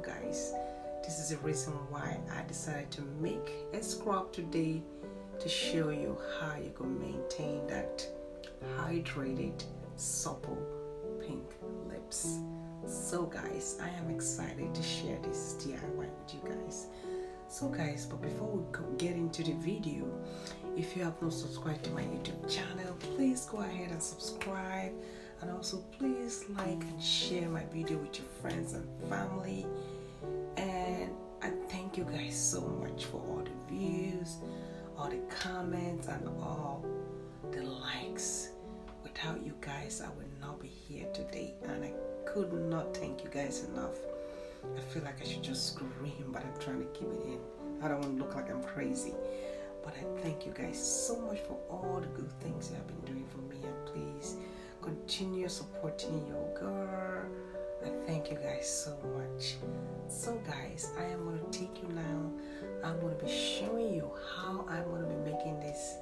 guys, this is the reason why I decided to make a scrub today to show you how you can maintain that hydrated, supple pink lips. So guys, I am excited to share this DIY with you guys. So guys, but before we get into the video, if you have not subscribed to my YouTube channel, please go ahead and subscribe, and also please like and share my video with your friends and family. And I thank you guys so much for all the views, all the comments, and all the likes. Without you guys, I would not be here today, and I could not thank you guys enough. I feel like I should just scream, but I'm trying to keep it in. I don't want to look like I'm crazy, but I thank you guys so much for all the good things you have been doing for me, and please continue supporting your girl. I thank you guys so much. So guys, I am going to take you now. I'm going to be showing you how I'm going to be making this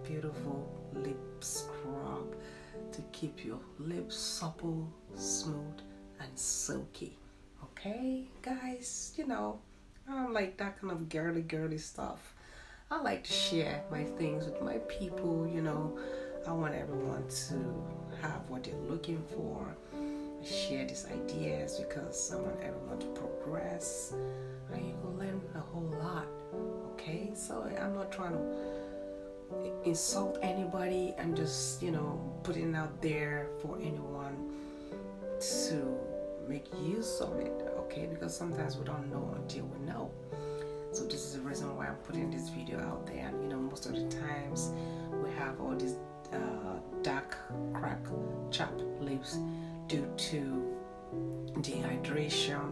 beautiful lip scrub to keep your lips supple, smooth, and silky. Okay guys, you know, I'm like that kind of girly stuff. I like to share my things with my people, you know. I want everyone to have what they're looking for. I share these ideas because I want everyone to progress, and you can learn a whole lot. Okay, so I'm not trying to insult anybody. I'm just, you know, putting it out there for anyone to make use of it. Okay, because sometimes we don't know until we know. So this is the reason why I'm putting this video out there. And you know, most of the times we have all these dark, cracked, chapped lips due to dehydration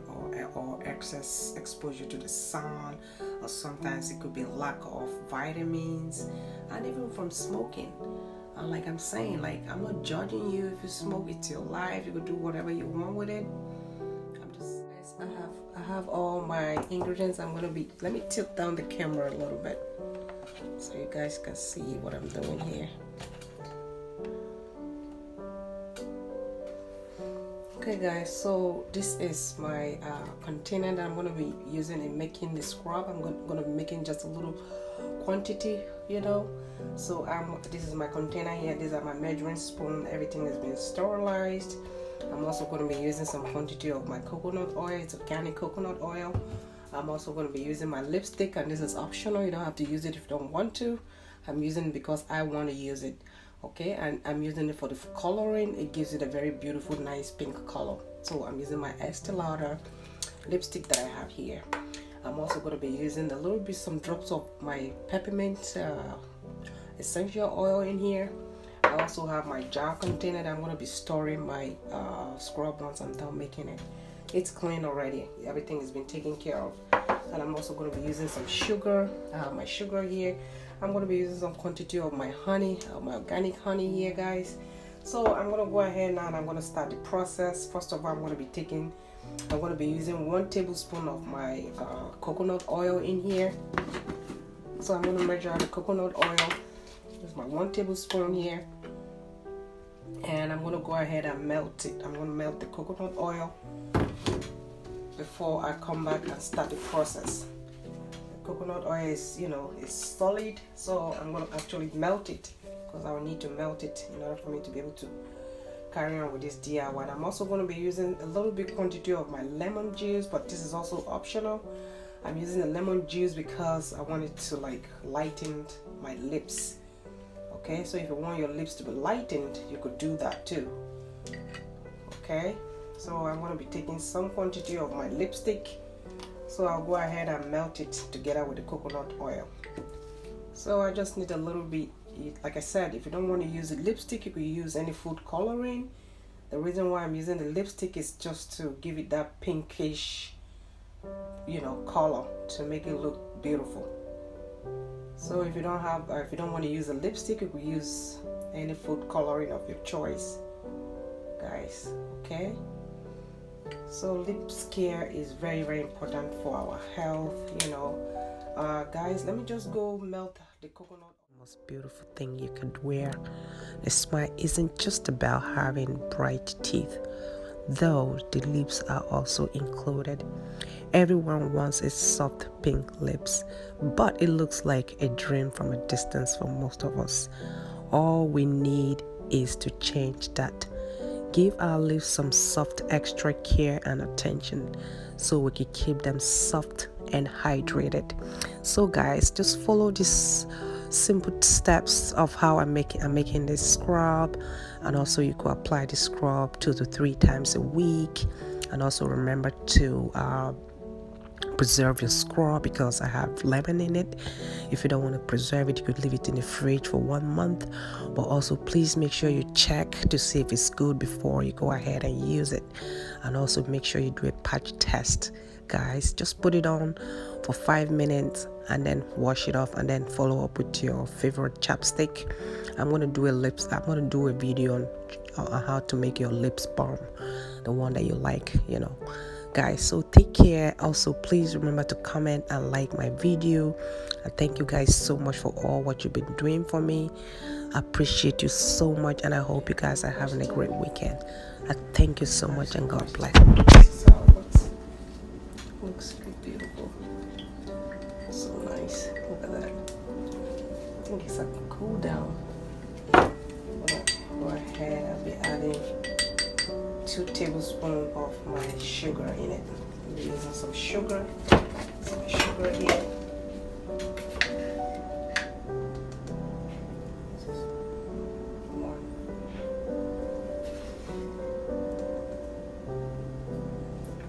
or excess exposure to the sun, or sometimes it could be lack of vitamins, and even from smoking. And like I'm saying, like, I'm not judging you. If you smoke, it's your life. You could do whatever you want with it. I have all my ingredients. I'm gonna be, let me tilt down the camera a little bit so you guys can see what I'm doing here. Okay guys, so this is my container that I'm going to be using in making the scrub. I'm going to be making just a little quantity, you know. So this is my container here. These are my measuring spoon. Everything has been sterilized. I'm also going to be using some quantity of my coconut oil. It's organic coconut oil. I'm also going to be using my lipstick, and this is optional. You don't have to use it if you don't want to. I'm using it because I want to use it. Okay, and I'm using it for the coloring. It gives it a very beautiful, nice pink color. So I'm using my Estee Lauder lipstick that I have here. I'm also going to be using a little bit, some drops of my peppermint essential oil in here. I also have my jar container that I'm going to be storing my scrub once I'm done making it. It's clean already. Everything has been taken care of. And I'm also going to be using some sugar. My sugar here. I'm going to be using some quantity of my honey, my organic honey here, guys. So I'm going to go ahead now and I'm going to start the process. First of all, I'm going to be using 1 tablespoon of my coconut oil in here. So I'm going to measure out the coconut oil. This is my 1 tablespoon here. And I'm going to go ahead and melt it. I'm going to melt the coconut oil before I come back and start the process. Coconut oil is, you know, is solid, so I'm going to actually melt it because I will need to melt it in order for me to be able to carry on with this DIY. I'm also going to be using a little bit quantity of my lemon juice, but this is also optional. I'm using the lemon juice because I want it to like lighten my lips. Okay, so if you want your lips to be lightened, you could do that too. Okay, so I'm going to be taking some quantity of my lipstick. So I'll go ahead and melt it together with the coconut oil. So I just need a little bit. Like I said, if you don't want to use the lipstick, you could use any food coloring. The reason why I'm using the lipstick is just to give it that pinkish, you know, color to make it look beautiful. So if you don't want to use a lipstick, you could use any food coloring of your choice, guys. Okay. So lip care is very, very important for our health, you know. Guys, let me just go melt the coconut. Most beautiful thing you could wear. A smile isn't just about having bright teeth. though the lips are also included. Everyone wants a soft pink lips, but it looks like a dream from a distance for most of us. All we need is to change that. Give our lips some soft extra care and attention so we can keep them soft and hydrated. So guys, just follow these simple steps of how I'm making this scrub, and also you could apply this scrub 2 to 3 times a week. And also remember to preserve your scrub because I have lemon in it. If you don't want to preserve it, you could leave it in the fridge for 1 month, but also please make sure you check to see if it's good before you go ahead and use it. And also make sure you do a patch test, guys. Just put it on for 5 minutes and then wash it off, and then follow up with your favorite chapstick. I'm going to do a video on how to make your lips balm, the one that you like, guys. So take care. Also, please remember to comment and like my video. And thank you guys so much for all what you've been doing for me. I appreciate you so much, and I hope you guys are having a great weekend. I thank you so much, and God bless. Looks beautiful. So nice. Look at that. I think it's like a cool down. Go ahead. I'll be adding 2 tablespoons of my sugar in it. I'll be using some sugar here.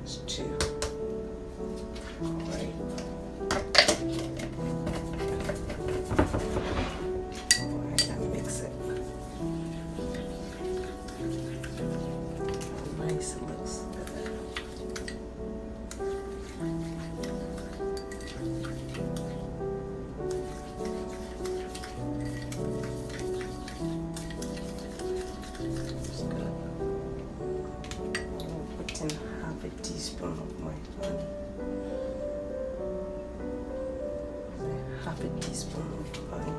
It's 2. Alright. Alright, and mix it. Nice it looks. It's good. I'll put in half a teaspoon of my honey. Half a teaspoon of honey.